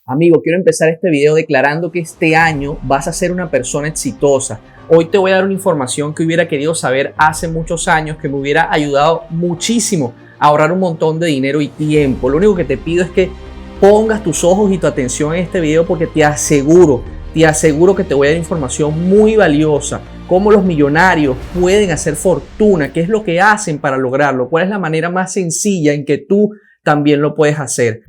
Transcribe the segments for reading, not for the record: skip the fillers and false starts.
Amigo, quiero empezar este video declarando que este año vas a ser una persona exitosa. Hoy te voy a dar una información que hubiera querido saber hace muchos años, que me hubiera ayudado muchísimo a ahorrar un montón de dinero y tiempo. Lo único que te pido es que pongas tus ojos y tu atención en este video porque te aseguro que te voy a dar información muy valiosa. Cómo los millonarios pueden hacer fortuna, qué es lo que hacen para lograrlo, cuál es la manera más sencilla en que tú también lo puedes hacer.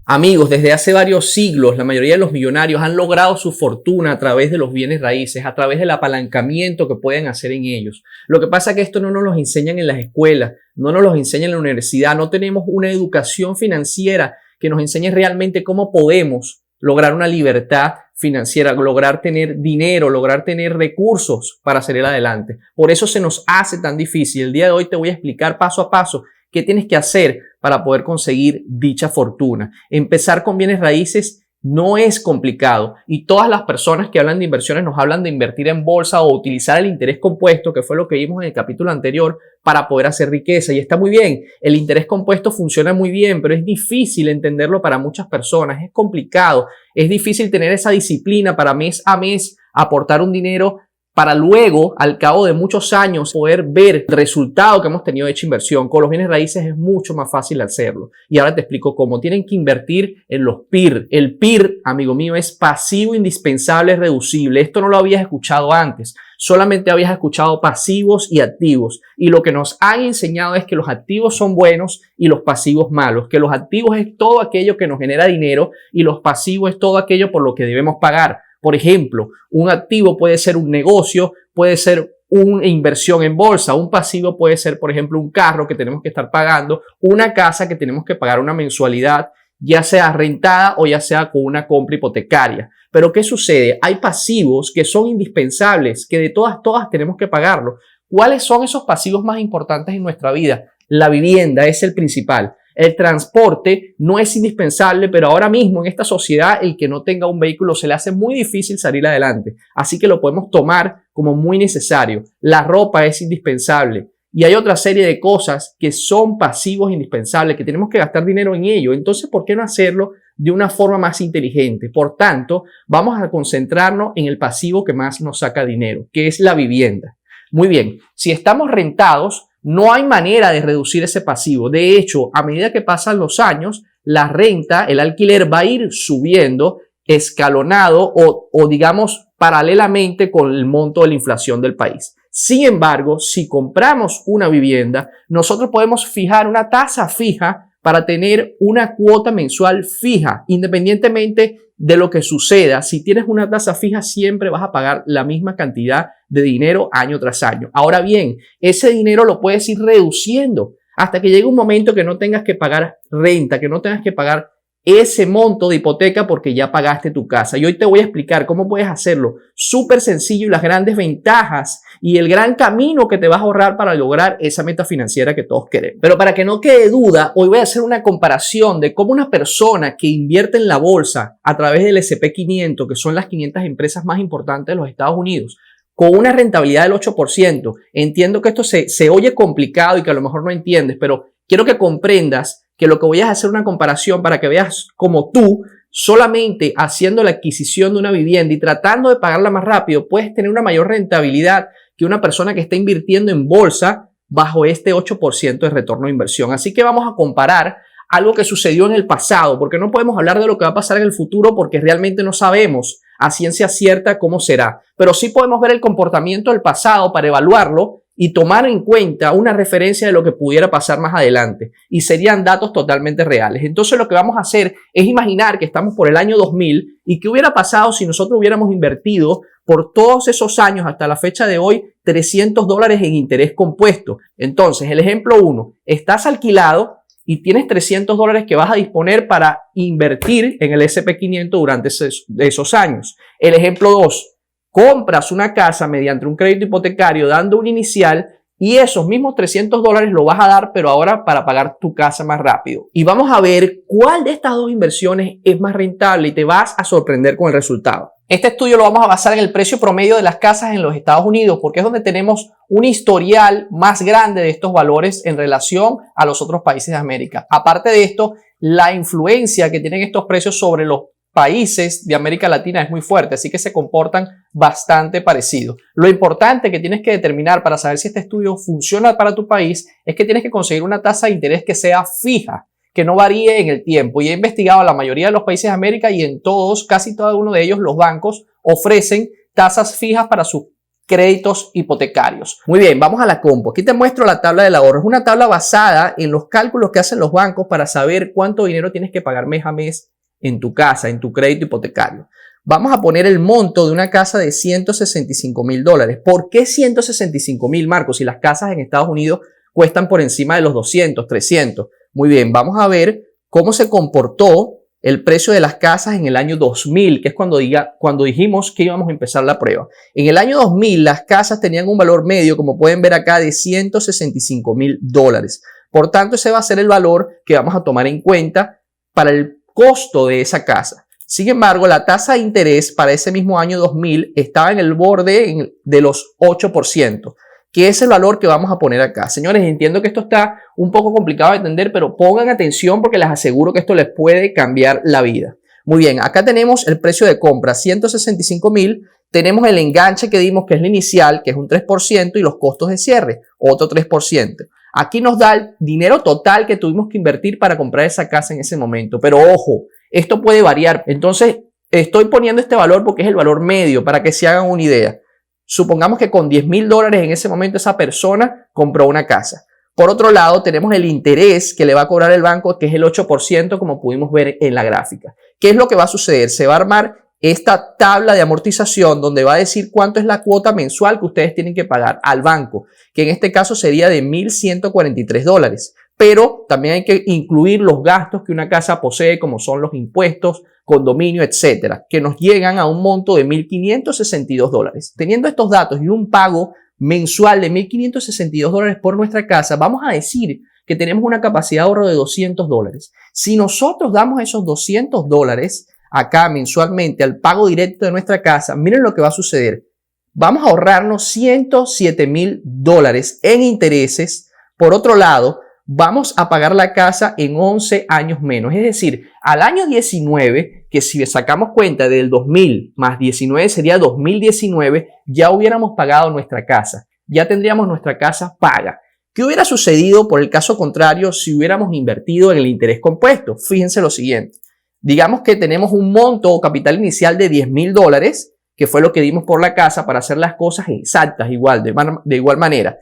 Amigos, desde hace varios siglos, la mayoría de los millonarios han logrado su fortuna a través de los bienes raíces, a través del apalancamiento que pueden hacer en ellos. Lo que pasa es que esto no nos lo enseñan en las escuelas, no nos lo enseñan en la universidad, no tenemos una educación financiera que nos enseñe realmente cómo podemos lograr una libertad financiera, lograr tener dinero, lograr tener recursos para salir adelante. Por eso se nos hace tan difícil. El día de hoy te voy a explicar paso a paso qué tienes que hacer para poder conseguir dicha fortuna. Empezar con bienes raíces no es complicado y todas las personas que hablan de inversiones nos hablan de invertir en bolsa o utilizar el interés compuesto, que fue lo que vimos en el capítulo anterior, para poder hacer riqueza. Y está muy bien, el interés compuesto funciona muy bien, pero es difícil entenderlo para muchas personas, es complicado, es difícil tener esa disciplina para mes a mes aportar un dinero para luego, al cabo de muchos años, poder ver el resultado que hemos tenido de hecha inversión. Con los bienes raíces es mucho más fácil hacerlo. Y ahora te explico cómo. Tienen que invertir en los PIR. El PIR, amigo mío, es pasivo indispensable reducible. Esto no lo habías escuchado antes. Solamente habías escuchado pasivos y activos. Y lo que nos han enseñado es que los activos son buenos y los pasivos malos. Que los activos es todo aquello que nos genera dinero y los pasivos es todo aquello por lo que debemos pagar. Por ejemplo, un activo puede ser un negocio, puede ser una inversión en bolsa. Un pasivo puede ser, por ejemplo, un carro que tenemos que estar pagando, una casa que tenemos que pagar una mensualidad, ya sea rentada o ya sea con una compra hipotecaria. Pero ¿qué sucede? Hay pasivos que son indispensables, que de todas tenemos que pagarlo. ¿Cuáles son esos pasivos más importantes en nuestra vida? La vivienda es el principal. El transporte no es indispensable, pero ahora mismo en esta sociedad el que no tenga un vehículo se le hace muy difícil salir adelante. Así que lo podemos tomar como muy necesario. La ropa es indispensable y hay otra serie de cosas que son pasivos indispensables, que tenemos que gastar dinero en ello. Entonces, ¿por qué no hacerlo de una forma más inteligente? Por tanto, vamos a concentrarnos en el pasivo que más nos saca dinero, que es la vivienda. Muy bien, si estamos rentados, no hay manera de reducir ese pasivo. De hecho, a medida que pasan los años, la renta, el alquiler va a ir subiendo escalonado o digamos paralelamente con el monto de la inflación del país. Sin embargo, si compramos una vivienda, nosotros podemos fijar una tasa fija para tener una cuota mensual fija, independientemente de lo que suceda. Si tienes una tasa fija, siempre vas a pagar la misma cantidad de dinero año tras año. Ahora bien, ese dinero lo puedes ir reduciendo hasta que llegue un momento que no tengas que pagar renta, que no tengas que pagar ese monto de hipoteca porque ya pagaste tu casa. Y hoy te voy a explicar cómo puedes hacerlo súper sencillo y las grandes ventajas y el gran camino que te vas a ahorrar para lograr esa meta financiera que todos queremos. Pero para que no quede duda, hoy voy a hacer una comparación de cómo una persona que invierte en la bolsa a través del S&P 500, que son las 500 empresas más importantes de los Estados Unidos, con una rentabilidad del 8%. Entiendo que esto se oye complicado y que a lo mejor no entiendes, pero quiero que comprendas que lo que voy a hacer una comparación para que veas cómo tú, solamente haciendo la adquisición de una vivienda y tratando de pagarla más rápido, puedes tener una mayor rentabilidad que una persona que está invirtiendo en bolsa bajo este 8% de retorno de inversión. Así que vamos a comparar algo que sucedió en el pasado, porque no podemos hablar de lo que va a pasar en el futuro porque realmente no sabemos a ciencia cierta cómo será. Pero sí podemos ver el comportamiento del pasado para evaluarlo y tomar en cuenta una referencia de lo que pudiera pasar más adelante. Y serían datos totalmente reales. Entonces lo que vamos a hacer es imaginar que estamos por el año 2000 y qué hubiera pasado si nosotros hubiéramos invertido por todos esos años hasta la fecha de hoy $300 en interés compuesto. Entonces, el ejemplo 1, estás alquilado y tienes $300 que vas a disponer para invertir en el S&P 500 durante esos años. El ejemplo 2, compras una casa mediante un crédito hipotecario dando un inicial y esos mismos $300 lo vas a dar, pero ahora para pagar tu casa más rápido. Y vamos a ver cuál de estas dos inversiones es más rentable y te vas a sorprender con el resultado. Este estudio lo vamos a basar en el precio promedio de las casas en los Estados Unidos porque es donde tenemos un historial más grande de estos valores en relación a los otros países de América. Aparte de esto, la influencia que tienen estos precios sobre los países de América Latina es muy fuerte, así que se comportan bastante parecidos. Lo importante que tienes que determinar para saber si este estudio funciona para tu país es que tienes que conseguir una tasa de interés que sea fija, que no varíe en el tiempo. Y he investigado la mayoría de los países de América y en todos, casi cada uno de ellos, los bancos ofrecen tasas fijas para sus créditos hipotecarios. Muy bien, vamos a la compo. Aquí te muestro la tabla del ahorro. Es una tabla basada en los cálculos que hacen los bancos para saber cuánto dinero tienes que pagar mes a mes en tu casa, en tu crédito hipotecario. Vamos a poner el monto de una casa de $165,000. ¿Por qué 165,000, Marcos? Si las casas en Estados Unidos cuestan por encima de los 200, 300. Muy bien, vamos a ver cómo se comportó el precio de las casas en el año 2000, que es cuando dijimos que íbamos a empezar la prueba. En el año 2000, las casas tenían un valor medio, como pueden ver acá, de $165,000. Por tanto, ese va a ser el valor que vamos a tomar en cuenta para el costo de esa casa. Sin embargo, la tasa de interés para ese mismo año 2000 estaba en el borde de los 8%, que es el valor que vamos a poner acá. Señores, entiendo que esto está un poco complicado de entender, pero pongan atención porque les aseguro que esto les puede cambiar la vida. Muy bien, acá tenemos el precio de compra, 165,000. Tenemos el enganche que dimos, que es la inicial, que es un 3%, y los costos de cierre, otro 3%. Aquí nos da el dinero total que tuvimos que invertir para comprar esa casa en ese momento. Pero ojo, esto puede variar. Entonces, estoy poniendo este valor porque es el valor medio para que se hagan una idea. Supongamos que con $10,000 en ese momento esa persona compró una casa. Por otro lado, tenemos el interés que le va a cobrar el banco, que es el 8%, como pudimos ver en la gráfica. ¿Qué es lo que va a suceder? Se va a armar esta tabla de amortización donde va a decir cuánto es la cuota mensual que ustedes tienen que pagar al banco, que en este caso sería de $1,143. Pero también hay que incluir los gastos que una casa posee, como son los impuestos, condominio, etcétera, que nos llegan a un monto de $1,562. Teniendo estos datos y un pago mensual de $1,562 por nuestra casa, vamos a decir que tenemos una capacidad de ahorro de $200. Si nosotros damos esos $200 acá mensualmente al pago directo de nuestra casa, miren lo que va a suceder. Vamos a ahorrarnos $107,000 en intereses. Por otro lado, vamos a pagar la casa en 11 años menos. Es decir, al año 19, que si sacamos cuenta del 2000 más 19 sería 2019, ya hubiéramos pagado nuestra casa. Ya tendríamos nuestra casa paga. ¿Qué hubiera sucedido por el caso contrario si hubiéramos invertido en el interés compuesto? Fíjense lo siguiente. Digamos que tenemos un monto o capital inicial de $10,000, que fue lo que dimos por la casa para hacer las cosas exactas, de igual manera.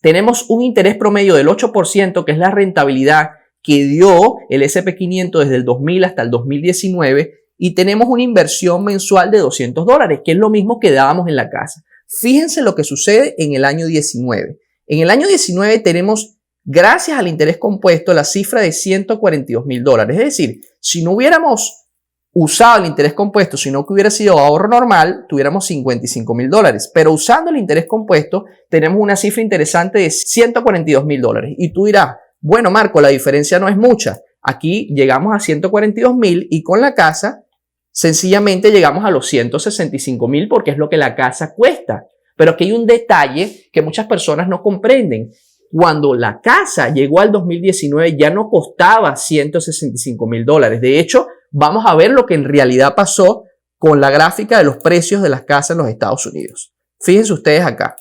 Tenemos un interés promedio del 8%, que es la rentabilidad que dio el S&P 500 desde el 2000 hasta el 2019, y tenemos una inversión mensual de $200, que es lo mismo que dábamos en la casa. Fíjense lo que sucede en el año 19. En el año 19 tenemos, gracias al interés compuesto, la cifra de $142,000. Es decir, si no hubiéramos usado el interés compuesto, sino que hubiera sido ahorro normal, tuviéramos $55,000. Pero usando el interés compuesto, tenemos una cifra interesante de $142,000. Y tú dirás, bueno, Marco, la diferencia no es mucha. Aquí llegamos a 142,000 y con la casa, sencillamente llegamos a los 165,000 porque es lo que la casa cuesta. Pero aquí hay un detalle que muchas personas no comprenden. Cuando la casa llegó al 2019 ya no costaba $165,000. De hecho, vamos a ver lo que en realidad pasó con la gráfica de los precios de las casas en los Estados Unidos. Fíjense ustedes acá.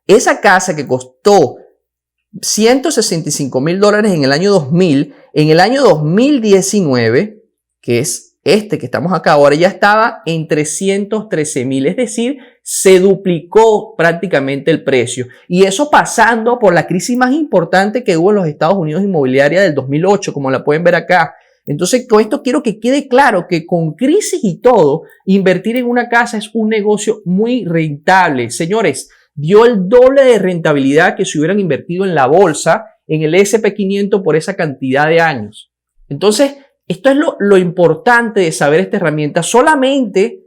Esa casa que costó $165,000 en el año 2000, en el año 2019, que es este que estamos acá ahora, ya estaba en $313,000, es decir, se duplicó prácticamente el precio. Y eso pasando por la crisis más importante que hubo en los Estados Unidos inmobiliaria del 2008, como la pueden ver acá. Entonces, con esto quiero que quede claro que con crisis y todo, invertir en una casa es un negocio muy rentable. Señores, dio el doble de rentabilidad que si hubieran invertido en la bolsa, en el S&P 500 por esa cantidad de años. Entonces, esto es lo importante de saber esta herramienta, solamente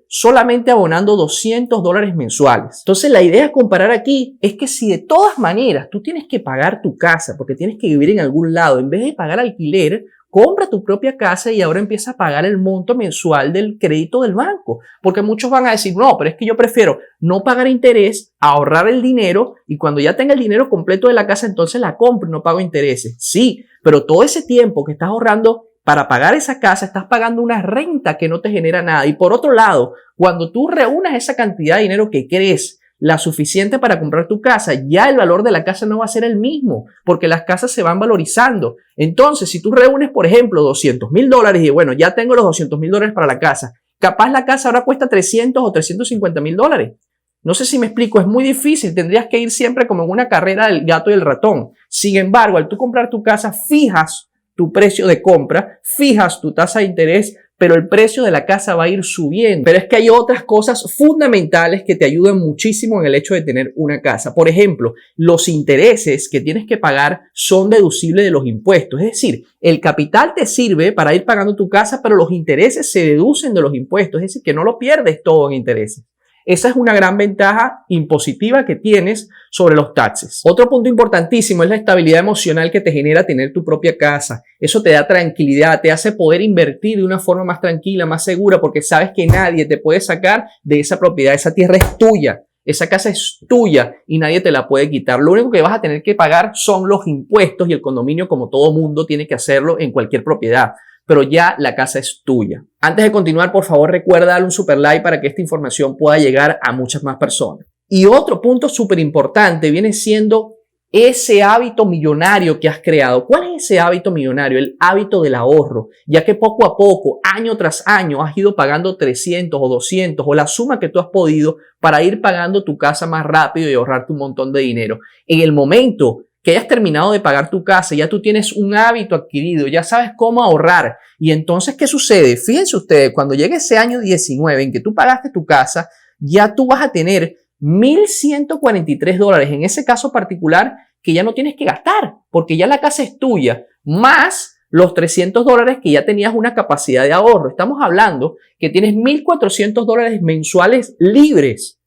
abonando $200 mensuales. Entonces, la idea a comparar aquí es que si de todas maneras tú tienes que pagar tu casa porque tienes que vivir en algún lado, en vez de pagar alquiler, compra tu propia casa y ahora empieza a pagar el monto mensual del crédito del banco. Porque muchos van a decir, no, pero es que yo prefiero no pagar interés, ahorrar el dinero y cuando ya tenga el dinero completo de la casa, entonces la compro y no pago intereses. Sí, pero todo ese tiempo que estás ahorrando para pagar esa casa, estás pagando una renta que no te genera nada. Y por otro lado, cuando tú reúnas esa cantidad de dinero que crees la suficiente para comprar tu casa, ya el valor de la casa no va a ser el mismo, porque las casas se van valorizando. Entonces, si tú reúnes, por ejemplo, $200,000 y bueno, ya tengo los $200,000 para la casa, capaz la casa ahora cuesta 300 o $350,000. No sé si me explico, es muy difícil, tendrías que ir siempre como en una carrera del gato y el ratón. Sin embargo, al tú comprar tu casa, fijas tu precio de compra, fijas tu tasa de interés, pero el precio de la casa va a ir subiendo. Pero es que hay otras cosas fundamentales que te ayudan muchísimo en el hecho de tener una casa. Por ejemplo, los intereses que tienes que pagar son deducibles de los impuestos. Es decir, el capital te sirve para ir pagando tu casa, pero los intereses se deducen de los impuestos. Es decir, que no lo pierdes todo en intereses. Esa es una gran ventaja impositiva que tienes sobre los taxes. Otro punto importantísimo es la estabilidad emocional que te genera tener tu propia casa. Eso te da tranquilidad, te hace poder invertir de una forma más tranquila, más segura, porque sabes que nadie te puede sacar de esa propiedad. Esa tierra es tuya, esa casa es tuya y nadie te la puede quitar. Lo único que vas a tener que pagar son los impuestos y el condominio, como todo mundo tiene que hacerlo en cualquier propiedad. Pero ya la casa es tuya. Antes de continuar, por favor, recuerda darle un super like para que esta información pueda llegar a muchas más personas. Y otro punto súper importante viene siendo ese hábito millonario que has creado. ¿Cuál es ese hábito millonario? El hábito del ahorro, ya que poco a poco, año tras año, has ido pagando 300 o 200 o la suma que tú has podido para ir pagando tu casa más rápido y ahorrarte un montón de dinero. En el momento que hayas terminado de pagar tu casa, ya tú tienes un hábito adquirido, ya sabes cómo ahorrar. Y entonces, ¿qué sucede? Fíjense ustedes, cuando llegue ese año 19 en que tú pagaste tu casa, ya tú vas a tener $1,143 en ese caso particular que ya no tienes que gastar, porque ya la casa es tuya, más los $300 que ya tenías una capacidad de ahorro. Estamos hablando que tienes $1,400 mensuales libres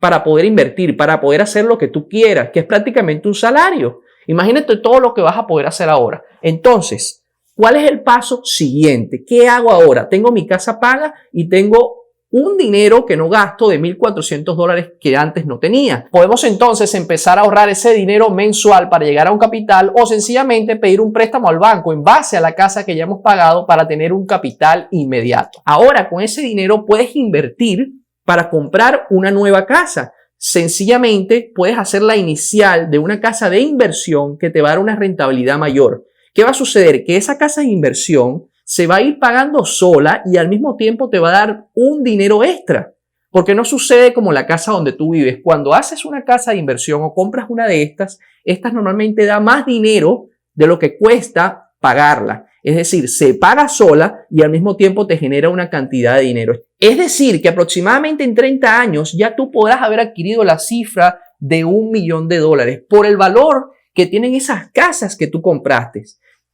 para poder invertir, para poder hacer lo que tú quieras, que es prácticamente un salario. Imagínate todo lo que vas a poder hacer ahora. Entonces, ¿cuál es el paso siguiente? ¿Qué hago ahora? Tengo mi casa paga y tengo un dinero que no gasto de $1,400 que antes no tenía. Podemos entonces empezar a ahorrar ese dinero mensual para llegar a un capital o sencillamente pedir un préstamo al banco en base a la casa que ya hemos pagado para tener un capital inmediato. Ahora, con ese dinero puedes invertir para comprar una nueva casa. Sencillamente puedes hacer la inicial de una casa de inversión que te va a dar una rentabilidad mayor. ¿Qué va a suceder? Que esa casa de inversión se va a ir pagando sola y al mismo tiempo te va a dar un dinero extra. Porque no sucede como la casa donde tú vives. Cuando haces una casa de inversión o compras una de estas normalmente da más dinero de lo que cuesta pagarla. Es decir, se paga sola y al mismo tiempo te genera una cantidad de dinero. Es decir, que aproximadamente en 30 años ya tú podrás haber adquirido la cifra de $1,000,000 por el valor que tienen esas casas que tú compraste.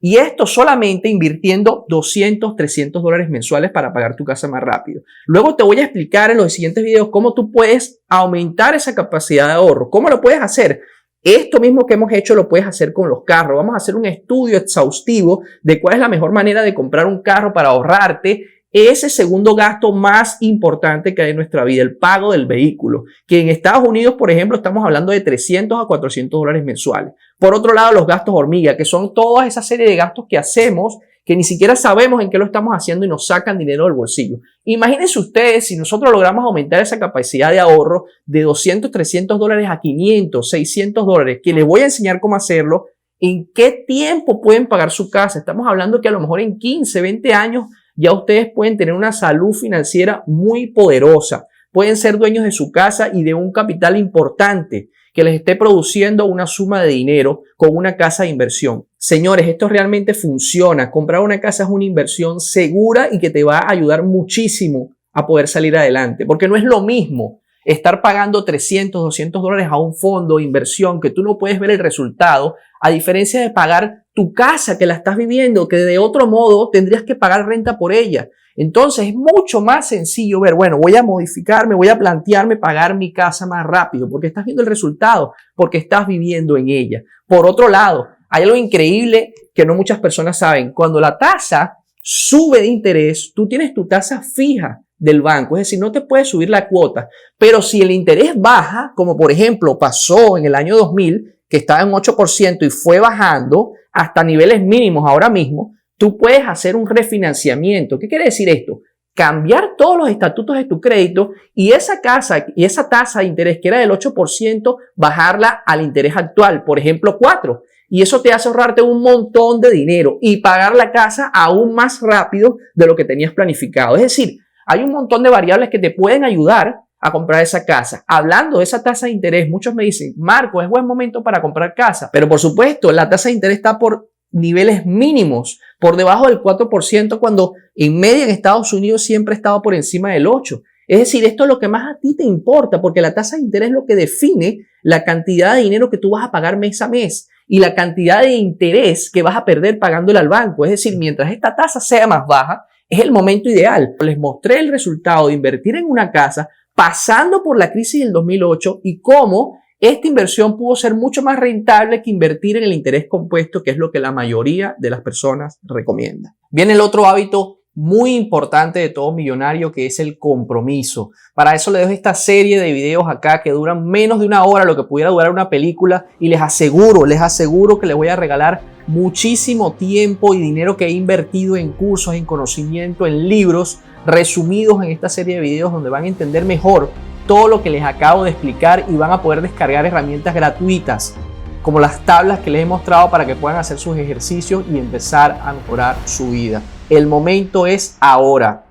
Y esto solamente invirtiendo $200, $300 mensuales para pagar tu casa más rápido. Luego te voy a explicar en los siguientes videos cómo tú puedes aumentar esa capacidad de ahorro. ¿Cómo lo puedes hacer? Esto mismo que hemos hecho lo puedes hacer con los carros. Vamos a hacer un estudio exhaustivo de cuál es la mejor manera de comprar un carro para ahorrarte ese segundo gasto más importante que hay en nuestra vida, el pago del vehículo, que en Estados Unidos, por ejemplo, estamos hablando de $300 a $400 mensuales. Por otro lado, los gastos hormiga, que son toda esa serie de gastos que hacemos que ni siquiera sabemos en qué lo estamos haciendo y nos sacan dinero del bolsillo. Imagínense ustedes si nosotros logramos aumentar esa capacidad de ahorro de $200, $300 a $500, $600, que les voy a enseñar cómo hacerlo, en qué tiempo pueden pagar su casa. Estamos hablando que a lo mejor en 15, 20 años ya ustedes pueden tener una salud financiera muy poderosa. Pueden ser dueños de su casa y de un capital importante que les esté produciendo una suma de dinero con una casa de inversión. Señores, esto realmente funciona. Comprar una casa es una inversión segura y que te va a ayudar muchísimo a poder salir adelante. Porque no es lo mismo estar pagando $300, $200 a un fondo de inversión que tú no puedes ver el resultado, a diferencia de pagar tu casa que la estás viviendo, que de otro modo tendrías que pagar renta por ella. Entonces es mucho más sencillo ver, bueno, voy a modificarme, voy a plantearme pagar mi casa más rápido porque estás viendo el resultado, porque estás viviendo en ella. Por otro lado, Hay algo increíble que no muchas personas saben. Cuando la tasa sube de interés, tú tienes tu tasa fija del banco, es decir, no te puede subir la cuota, pero si el interés baja, como por ejemplo pasó en el año 2000, que estaba en 8% y fue bajando hasta niveles mínimos ahora mismo, tú puedes hacer un refinanciamiento. ¿Qué quiere decir esto? Cambiar todos los estatutos de tu crédito y esa tasa de interés que era del 8%, bajarla al interés actual, por ejemplo 4%. Y eso te hace ahorrarte un montón de dinero y pagar la casa aún más rápido de lo que tenías planificado. Es decir, hay un montón de variables que te pueden ayudar a comprar esa casa. Hablando de esa tasa de interés, muchos me dicen, Marco, es buen momento para comprar casa. Pero por supuesto, la tasa de interés está por niveles mínimos, por debajo del 4%, cuando en media en Estados Unidos siempre ha estado por encima del 8%. Es decir, esto es lo que más a ti te importa, porque la tasa de interés es lo que define la cantidad de dinero que tú vas a pagar mes a mes y la cantidad de interés que vas a perder pagándole al banco. Es decir, mientras esta tasa sea más baja, es el momento ideal. Les mostré el resultado de invertir en una casa pasando por la crisis del 2008 y cómo esta inversión pudo ser mucho más rentable que invertir en el interés compuesto, que es lo que la mayoría de las personas recomienda. Viene el otro hábito muy importante de todo millonario, que es el compromiso. Para eso les dejo esta serie de videos acá que duran menos de una hora, lo que pudiera durar una película, y les aseguro que les voy a regalar muchísimo tiempo y dinero que he invertido en cursos, en conocimiento, en libros resumidos en esta serie de videos, donde van a entender mejor todo lo que les acabo de explicar y van a poder descargar herramientas gratuitas como las tablas que les he mostrado para que puedan hacer sus ejercicios y empezar a mejorar su vida. El momento es ahora.